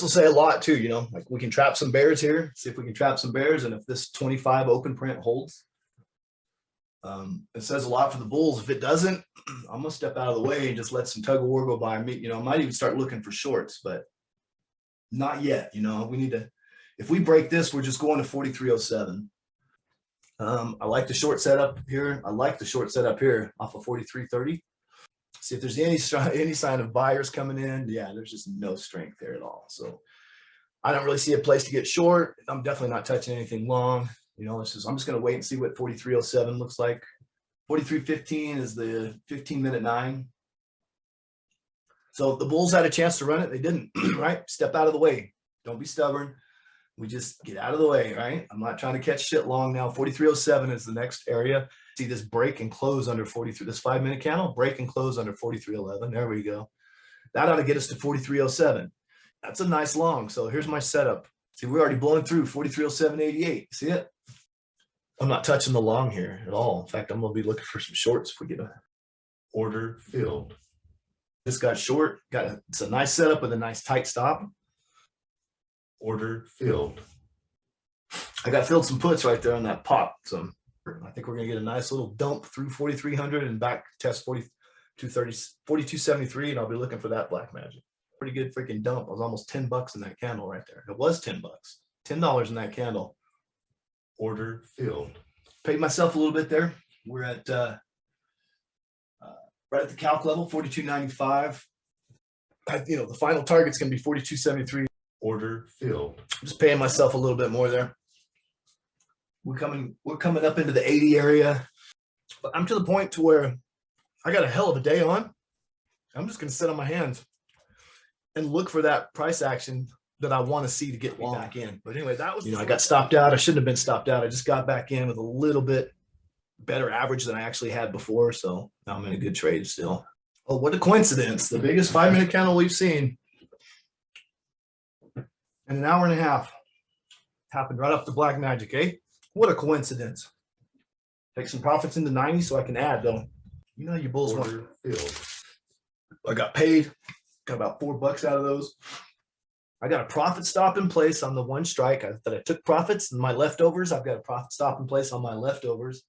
will say a lot too, you know, like we can trap some bears here, see if we can trap some bears. And if this 25 open print holds, it says a lot for the bulls. If it doesn't, I'm gonna step out of the way and just let some tug of war go by me. You know, I might even start looking for shorts, but not yet. You know, we need to, if we break this, we're just going to 4307. I like the short setup here. I like the short setup here off of 4330. See if there's any sign of buyers coming in. Yeah, there's just no strength there at all. So I don't really see a place to get short. I'm definitely not touching anything long. You know, I'm just going to wait and see what 4307 looks like. 4315 is the 15-minute 9. So the bulls had a chance to run it. They didn't, right? Step out of the way. Don't be stubborn. We just get out of the way, right? I'm not trying to catch shit long now. 4307 is the next area. See this break and close under 43, this 5-minute candle, break and close under 4311. There we go. That ought to get us to 4307. That's a nice long. So here's my setup. See, we're already blowing through 4307.88. See it? I'm not touching the long here at all. In fact, I'm going to be looking for some shorts if we get a order filled. This got short. It's a nice setup with a nice tight stop. Order filled. I got filled some puts right there on that pop. So I think we're going to get a nice little dump through 4,300 and back test 4273. And I'll be looking for that black magic. Pretty good freaking dump. I was almost $10 in that candle right there. It was $10, $10 in that candle. Order filled. Paid myself a little bit there. We're at right at the calc level, 4295. You know, the final target's going to be 4273. Order filled. I'm just paying myself a little bit more there. We're coming up into the 80 area. But I'm to the point to where I got a hell of a day on. I'm just going to sit on my hands and look for that price action that I want to see to get long back in. But anyway, that was, you know, I got stopped out. I shouldn't have been stopped out. I just got back in with a little bit better average than I actually had before. So now I'm in a good trade still. Oh, what a coincidence. The biggest 5-minute candle we've seen in an hour and a half happened right off the black magic, eh? What a coincidence. Take some profits in the 90 so I can add though. You know, you bulls want. I got paid, got about $4 out of those. I got a profit stop in place on the one strike that I took profits and my leftovers. I've got a profit stop in place on my leftovers.